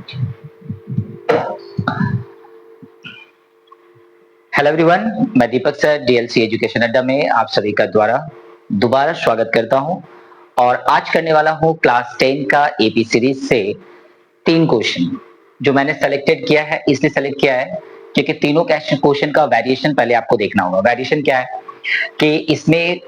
Hello everyone, मैं दीपक sir DLC education अड्डा में आप सभी का द्वारा दोबारा स्वागत करता हूं और आज करने वाला हूं क्लास 10 का एपी सीरीज से 3 क्वेश्चन जो मैंने सेलेक्टेड किया है। इसलिए सेलेक्ट किया है क्योंकि तीनों क्वेश्चन का वेरिएशन पहले आपको देखना होगा। वेरिएशन क्या है कि इसमें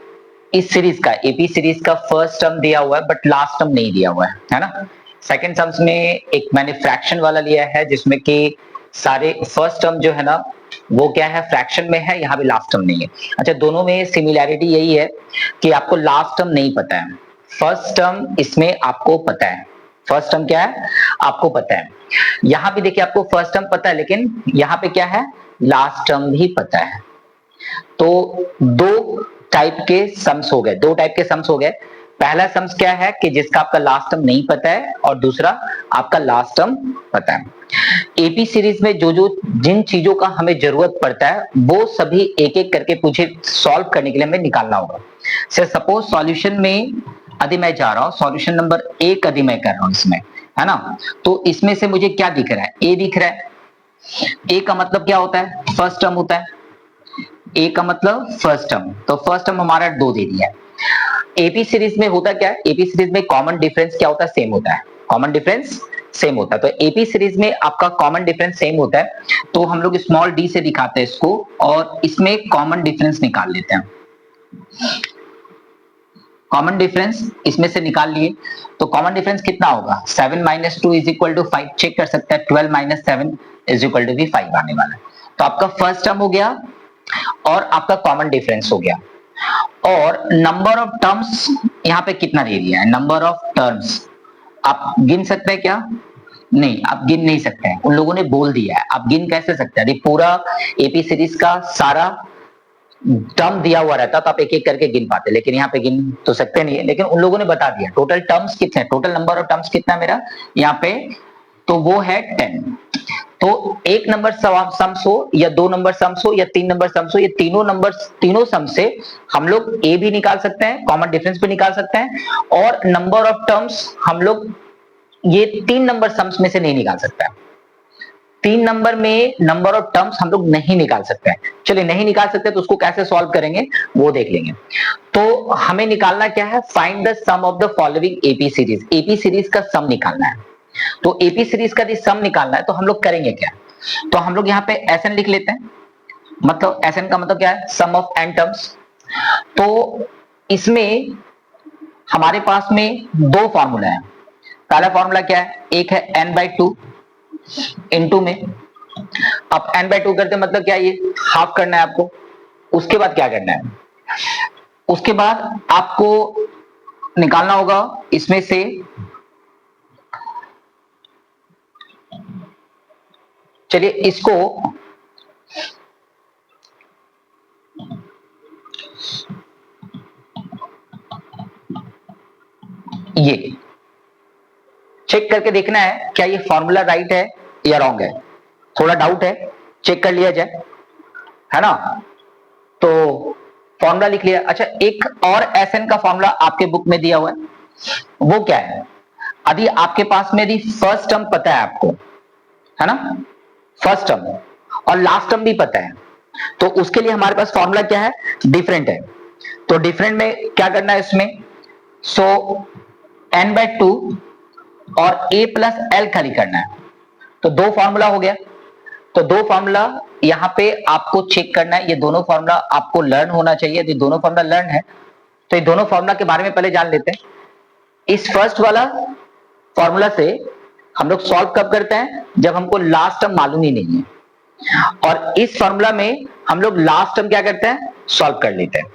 इस सीरीज का एपी सीरीज का फर्स्ट टर्म दिया हुआ है बट लास्ट टर्म नहीं दिया हुआ है ना। सेकंड टर्म्स में एक मैंने फ्रैक्शन वाला लिया है जिसमें कि सारे फर्स्ट टर्म जो है ना वो क्या है, फ्रैक्शन में है, यहाँ भी लास्ट टर्म नहीं है। अच्छा, दोनों में सिमिलैरिटी यही है कि आपको लास्ट टर्म नहीं पता है, फर्स्ट टर्म इसमें आपको पता है। फर्स्ट टर्म क्या है आपको पता है। यहाँ भी देखिए आपको फर्स्ट टर्म पता है लेकिन यहाँ पे क्या है, लास्ट टर्म भी पता है। तो दो टाइप के सम्स हो गए, दो टाइप के सम्स हो गए। पहला सम्स क्या है कि जिसका आपका लास्ट टर्म नहीं पता है और दूसरा आपका लास्ट टर्म पता है। एपी सीरीज में जो जो जिन चीजों का हमें जरूरत पड़ता है वो सभी एक एक करके मुझे सॉल्व करने के लिए हमें निकालना होगा। सपोज सॉल्यूशन में यदि मैं जा रहा हूं, सॉल्यूशन नंबर 1 यदि मैं कर रहा हूं इसमें, है ना, तो इसमें से मुझे क्या दिख रहा है, ए दिख रहा है। ए का मतलब क्या होता है, फर्स्ट टर्म होता है। ए का मतलब फर्स्ट टर्म, तो फर्स्ट टर्म हमारा 2 दे दिया है। एपी सीरीज में होता क्या है, एपी सीरीज में कॉमन डिफरेंस क्या होता है, सेम होता है। कॉमन डिफरेंस सेम होता है, तो एपी सीरीज में आपका कॉमन डिफरेंस सेम होता है। तो हम लोग स्मॉल डी से दिखाते हैं इसको और इसमें कॉमन डिफरेंस निकाल लेते हैं। कॉमन डिफरेंस इसमें से निकाल लिए तो कॉमन डिफरेंस कितना होगा, 7 - 2 = 5। चेक कर सकते हैं, 12 - 7 = 5 आने वाला है। तो आपका फर्स्ट टर्म हो गया और आपका कॉमन डिफरेंस हो गया। और नंबर ऑफ टर्म्स यहाँ पे कितना दे दिया है, नंबर ऑफ टर्म्स आप गिन सकते हैं क्या, नहीं आप गिन नहीं सकते हैं, उन लोगों ने बोल दिया है। आप गिन कैसे सकते हैं, पूरा एपी सीरीज का सारा टर्म दिया हुआ रहता तो आप एक एक करके गिन पाते, लेकिन यहाँ पे गिन तो सकते नहीं है। लेकिन उन लोगों ने बता दिया टोटल टर्म्स कितने, टोटल नंबर ऑफ टर्म्स कितना मेरा यहाँ पे, तो वो है 10। तो एक नंबर सम्स हो या 2 नंबर सम्स हो या 3 नंबर सम्स हो, ये तीनों नंबर, तीनों सम से हम लोग ए भी निकाल सकते हैं, कॉमन डिफरेंस भी निकाल सकते हैं और नंबर ऑफ टर्म्स हम लोग ये 3 नंबर सम्स में से नहीं निकाल सकते। 3 नंबर में नंबर ऑफ टर्म्स हम लोग नहीं निकाल सकते हैं। चलिए नहीं निकाल सकते तो उसको कैसे सॉल्व करेंगे वो देख लेंगे। तो हमें निकालना क्या है, find the sum of the following AP series. AP series का सम निकालना है। तो एपी सीरीज का यदि सम निकालना है तो हम लोग करेंगे क्या, तो हम लोग यहाँ पे एसएन लिख लेते हैं। मतलब एसएन का मतलब क्या है, सम ऑफ एन टर्म्स। तो इसमें हमारे पास में 2 फॉर्मूला है। पहला फॉर्मूला क्या है, एक है n/2 इनटू में, अब n/2 करते मतलब क्या, ये हाफ करना है आपको। उसके बाद क्या करना है, उसके बाद आपको निकालना होगा इसमें से, चलिए इसको ये चेक करके देखना है क्या ये फॉर्मूला राइट है या रॉन्ग है। थोड़ा डाउट है, चेक कर लिया जाए, है ना। तो फॉर्मूला लिख लिया। अच्छा, एक और एसएन का फॉर्मूला आपके बुक में दिया हुआ है, वो क्या है, यदि आपके पास में यदि फर्स्ट टर्म पता है आपको, है ना, फर्स्ट टर्म और लास्ट टर्म भी पता है, तो उसके लिए हमारे पास फॉर्मूला क्या है, डिफरेंट है। तो डिफरेंट में क्या करना है इसमें, सो n/2 और a प्लस एल खाली करना है। तो 2 फॉर्मूला हो गया। तो 2 फॉर्मूला यहाँ पे आपको चेक करना है, ये दोनों फॉर्मूला आपको लर्न होना चाहिए। यदि दोनों फॉर्मूला लर्न है तो ये दोनों फॉर्मूला के बारे में पहले जान लेते हैं। इस फर्स्ट वाला फॉर्मूला से हम लोग सॉल्व कब करते हैं, जब हमको लास्ट टर्म मालूम ही नहीं है। और इस फॉर्मूला में हम लोग लास्ट टर्म क्या करते हैं, सॉल्व कर लेते हैं।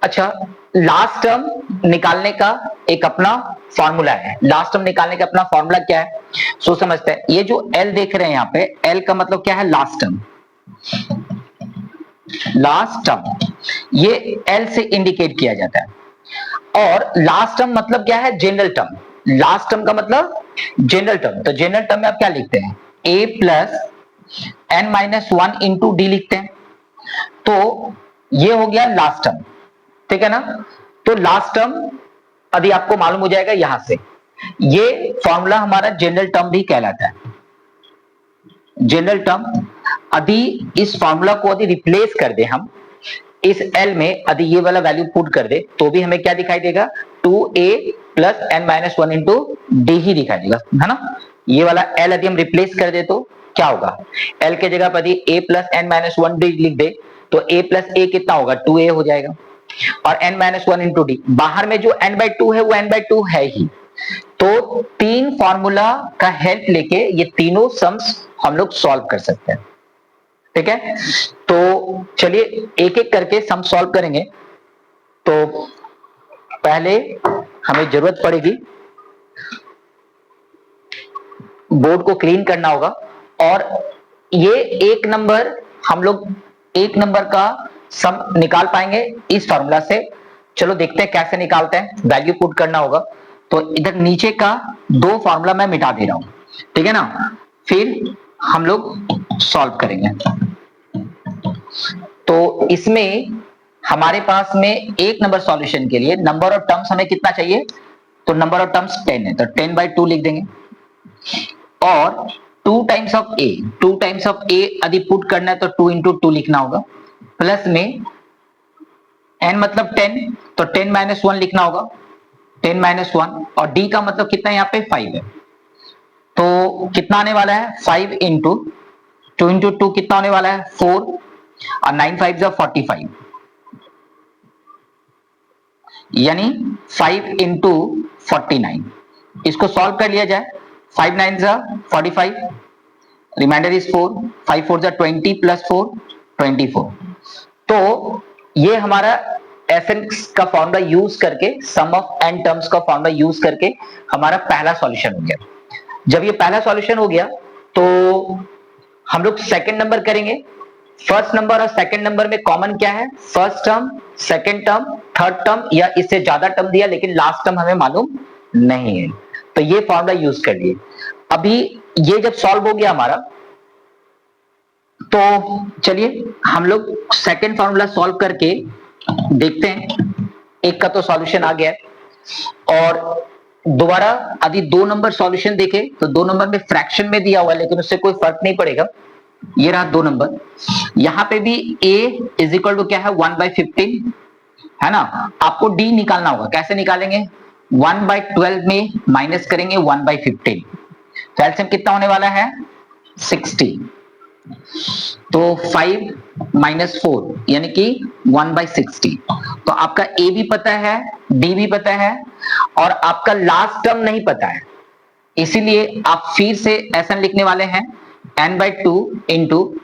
अच्छा, लास्ट टर्म निकालने का एक अपना फॉर्मूला है। लास्ट टर्म निकालने का अपना फॉर्मूला क्या है, सो समझते हैं। ये जो एल देख रहे हैं यहाँ पे, एल का मतलब क्या है, लास्ट टर्म। लास्ट टर्म ये एल से इंडिकेट किया जाता है। और लास्ट टर्म मतलब क्या है, जनरल टर्म। लास्ट टर्म का मतलब जनरल टर्म। तो जनरल टर्म में आप क्या लिखते हैं, a plus n-1 into D लिखते हैं। तो ये हो गया लास्ट टर्म, ठीक है ना। तो लास्ट टर्म अभी आपको मालूम हो जाएगा यहां से, ये फॉर्मूला हमारा जनरल टर्म भी कहलाता है। General term. यदि इस फॉर्मूला को यदि रिप्लेस कर दे हम इस L में, यदि ये वाला वैल्यू पुट कर दे तो भी हमें क्या दिखाई देगा, 2a plus n minus one into d ही दिखाई देगा, है ना। ये वाला L यदि हम रिप्लेस कर दे तो क्या होगा, L के जगह पर यदि a plus n minus one D लिख दे तो a प्लस a कितना होगा, 2a हो जाएगा, और n minus one into D, बाहर में जो n बाई टू है वो n बाई टू है ही। तो तीन फॉर्मूला का हेल्प लेके ये तीनों सम्स हम लोग सॉल्व कर सकते हैं, ठीक है। तो चलिए एक एक करके सम सॉल्व करेंगे। तो पहले हमें जरूरत पड़ेगी बोर्ड को क्लीन करना होगा, और ये एक नंबर हम लोग एक नंबर का सम निकाल पाएंगे इस फॉर्मूला से। चलो देखते हैं कैसे निकालते हैं, वैल्यू पुट करना होगा। तो इधर नीचे का दो फॉर्मूला मैं मिटा दे रहा हूं, ठीक है ना, फिर हम लोग सॉल्व करेंगे। तो इसमें हमारे पास में एक नंबर सॉल्यूशन के लिए नंबर ऑफ टर्म्स हमें कितना चाहिए, तो नंबर ऑफ टर्म्स 10 है, तो 10 बाई 2 लिख देंगे, और 2 times of a, 2 times of a यदि पुट करना है तो 2 इंटू 2 लिखना होगा, प्लस में n मतलब 10, तो 10 माइनस 1 लिखना होगा, 10 माइनस 1, और d का मतलब कितना है यहाँ पे 5 है, तो कितना आने वाला है 5 इंटू 2 इंटू 2 कितना होने वाला है 4, और 9 5 जा 45, यानी 5 इंटू 49। इसको सॉल्व कर लिया जाए, 5 9 जा 45, रिमाइंडर इज 4, 5 4 जा 20 प्लस 4 24। तो ये हमारा एसएन का फॉर्मूला यूज करके, सम ऑफ एन टर्म्स का फॉर्मूला यूज करके हमारा पहला सॉल्यूशन हो गया। जब ये पहला सॉल्यूशन हो गया तो हम लोग सेकंड नंबर करेंगे। फर्स्ट नंबर और सेकंड नंबर में कॉमन क्या है, first term, second term, third term, या इससे ज्यादा टर्म दिया लेकिन लास्ट टर्म हमें मालूम नहीं है, तो ये फॉर्मूला यूज कर लिए। अभी ये जब सॉल्व हो गया हमारा, तो चलिए हम लोग सेकंड फॉर्मूला सॉल्व करके देखते हैं। एक का तो सॉल्यूशन आ गया है, और दोबारा यदि दो नंबर सॉल्यूशन देखे तो दो नंबर में फ्रैक्शन में दिया हुआ है लेकिन उससे कोई फर्क नहीं पड़ेगा। ये रहा दो नंबर, यहां पे भी a इज इक्वल टू क्या है 1/15 है ना। आपको d निकालना होगा, कैसे निकालेंगे, 1/12 में माइनस करेंगे 1/15, तो एलसीएम कितना होने वाला है 60, तो 5 माइनस 4 यानी कि 1/60। तो आपका a भी पता है, d भी पता है, और आपका लास्ट टर्म नहीं पता है, इसीलिए आप फिर से एसन लिखने वाले हैं n/2 into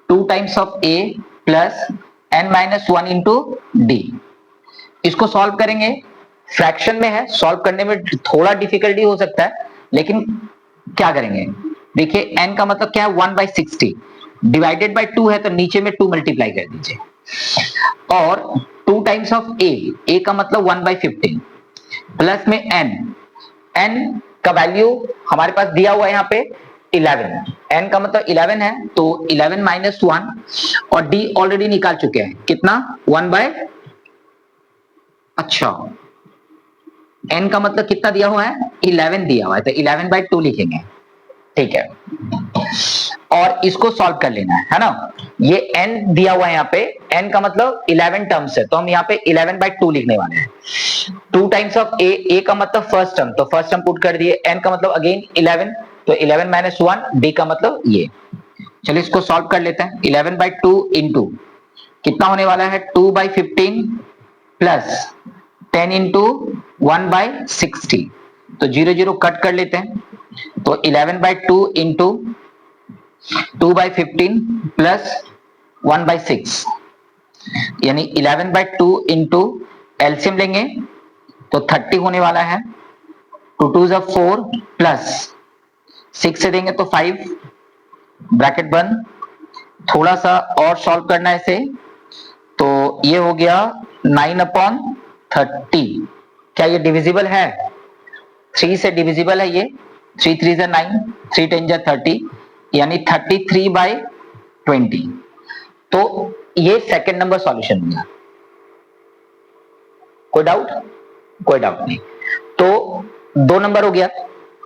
2 times of a plus n minus 1 into D. इसको सॉल्व करेंगे, फ्रैक्शन में है, सॉल्व करने में थोड़ा डिफिकल्टी हो सकता है, लेकिन क्या करेंगे, देखिए n का मतलब क्या है 1/60, डिवाइडेड बाय 2 है तो नीचे में 2 मल्टीप्लाई कर दीजिए, और 2 टाइम्स ऑफ a का मतलब 1/15 प्लस में n का वैल्यू हमारे पास दिया हुआ है यहाँ पे 11, n का मतलब 11 है, तो 11 माइनस 1, और d ऑलरेडी निकाल चुके हैं कितना अच्छा n का मतलब कितना दिया हुआ है 11 दिया हुआ है, तो 11/2 लिखेंगे, ठीक है। और इसको सॉल्व कर लेना है ना, ये n दिया हुआ है यहाँ पे, n का मतलब 11 टर्म्स है, तो हम यहाँ पे 11/2 लिखने वाले हैं। 2 टाइम्स ऑफ a का मतलब फर्स्ट टर्म, तो फर्स्ट टर्म पुट कर दिए, n का मतलब अगेन 11, तो 11 माइनस 1, d का मतलब ये। चलिए इसको सॉल्व कर लेते हैं, 11/2 इंटू कितना होने वाला है 2/15 प्लस 10 इंटू 1/60, तो 0 0 कट कर लेते हैं, तो 11/2 इंटू 2/15 प्लस 1/6, यानी 11/2 इंटू एलसीएम लेंगे तो 30 होने वाला है, 2 2 जा 4 प्लस 6 से देंगे तो 5, ब्रैकेट बंद। थोड़ा सा और सॉल्व करना है इसे, तो ये हो गया 9/30। क्या ये डिविजिबल है, 3 से डिविजिबल है ये, 3 3 जा 9, 3 10 जा 30, यानी 33/20। तो ये सेकंड नंबर सॉल्यूशन हो गया। कोई डाउट, कोई डाउट नहीं। तो 2 नंबर हो गया,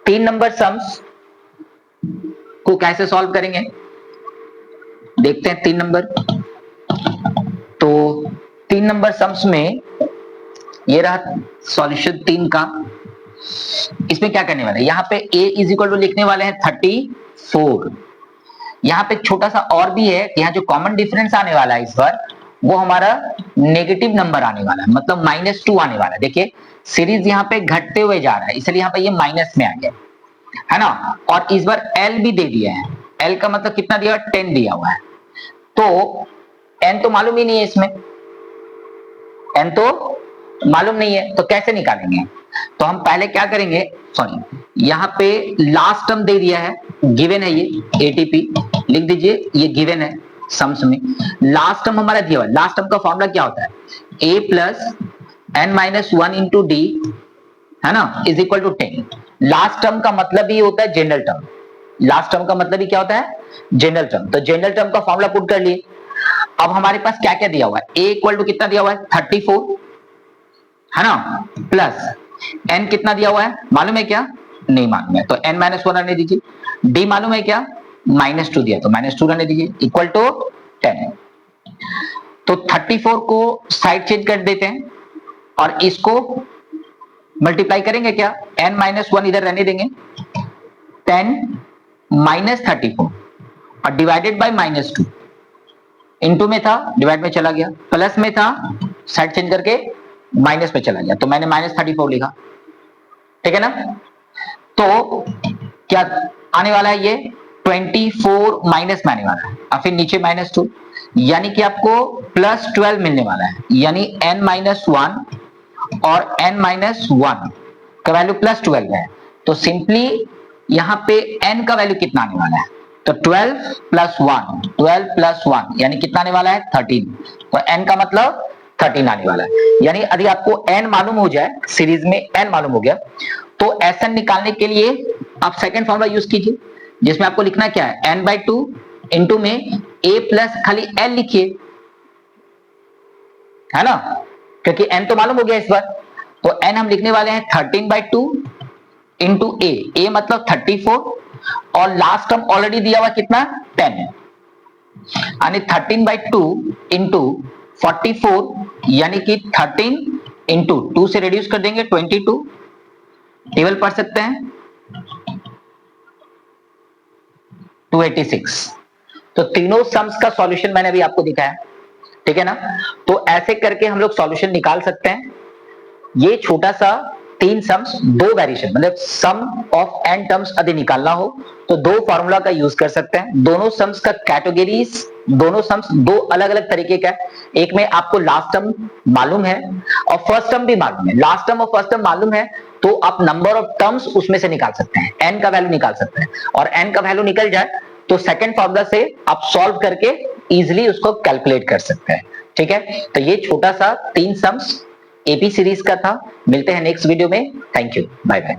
3 नंबर सम्स को कैसे सॉल्व करेंगे देखते हैं 3 नंबर। तो 3 नंबर सम्स में ये रहा सॉल्यूशन 3 का। इसमें क्या करने वाले हैं, यहाँ पे a इज इक्वल टू लिखने वाले हैं 34। यहाँ पे छोटा सा और भी है कि यहाँ जो कॉमन डिफरेंस आने वाला है इस बार वो हमारा नेगेटिव नंबर आने वाला है, मतलब -2 आने वाला है। देखिए सीरीज यहाँ पे घटते हुए जा रहा है, इसलिए यहाँ पे ये माइनस में आ गया है ना। और इस बार l भी दे दिया है, l का मतलब कितना दिया, 10 दिया हुआ है। तो n तो मालूम ही नहीं है, इसमें n तो मालूम नहीं है, तो कैसे निकालेंगे। तो हम पहले क्या करेंगे, सॉरी यहाँ पे लास्ट टर्म दे दिया है, गिवन है ये एटीपी, लिख दीजिए ये गिवन है सम्स में। लास्ट टर्म हमारा दिया हुआ है, लास्ट टर्म का फॉर्मूला क्या होता है, a plus n minus 1 into d, है ना, is equal to 10। Last term का मतलब ही होता है जनरल टर्म, लास्ट टर्म का मतलब ही क्या होता है, जनरल टर्म। तो जनरल टर्म का फॉर्मूला पुट कर लिए। अब हमारे पास क्या क्या दिया हुआ है, a इक्वल टू कितना दिया हुआ है 34, है ना, प्लस n कितना दिया हुआ है मालूम है क्या, नहीं मालूम है, तो n माइनस 1 रहने दीजिए। d मालूम है क्या, -2 दिया, तो -2 रहने दीजिए, इक्वल टू 10। तो 34 को साइड चेंज कर देते हैं और इसको मल्टीप्लाई करेंगे क्या, n माइनस 1 इधर रहने देंगे, 10 माइनस 34 और डिवाइडेड बाय -2, इनटू में था डिवाइड में चला गया, प्लस में था साइड चेंज करके माइनस में चला गया, तो मैंने -34 लिखा, ठीक है ना। तो क्या आने वाला है, ये 24 माइनस में आने वाला है और फिर नीचे -2, यानी कि आपको +12 मिलने वाला है, यानी n माइनस 1 और n माइनस 1 का वैल्यू +12 है। तो सिंपली यहाँ पे n का वैल्यू कितना आने वाला है, तो 12 प्लस 1 यानी कितना आने वाला है 13। तो n का मतलब 13 आने वाला है। यानी यदि आपको n मालूम हो जाए, सीरीज में n मालूम हो गया, तो Sn निकालने के लिए आप सेकंड फॉर्मूला यूज कीजिए, जिसमें आपको लिखना क्या है, n/2 इंटू में a प्लस खाली l लिखिए, है ना, क्योंकि n तो मालूम हो गया इस बार। तो n हम लिखने वाले हैं 13/2 इंटू a मतलब 34 और लास्ट टर्म ऑलरेडी दिया हुआ कितना 10, यानी 13/2 इंटू 44 यानी कि 13 इंटू 2 से रिड्यूस कर देंगे 22, टेबल पढ़ सकते हैं 286। तो तीनों सम्स का सॉल्यूशन मैंने अभी आपको दिखाया, ठीक है ना। तो ऐसे करके हम लोग सॉल्यूशन निकाल सकते हैं। ये छोटा सा 3 सम्स 2 वेरिएशन, मतलब सम ऑफ n टर्म्स यदि निकालना हो तो 2 फॉर्मूला का यूज कर सकते हैं। दोनों सम्स का कैटेगरीज, दोनों सम्स 2 अलग अलग तरीके का है। एक में आपको लास्ट टर्म मालूम है और फर्स्ट टर्म भी मालूम है। लास्ट टर्म और फर्स्ट टर्म मालूम है तो आप नंबर ऑफ टर्म्स उसमें से निकाल सकते हैं, n का वैल्यू निकाल सकते हैं, और n का वैल्यू निकल जाए तो सेकंड फॉर्मूला से आप सॉल्व करके इजीली उसको कैलकुलेट कर सकते हैं, ठीक है। तो ये छोटा सा 3 सम्स एपी सीरीज का था। मिलते हैं नेक्स्ट वीडियो में। Thank you, bye bye.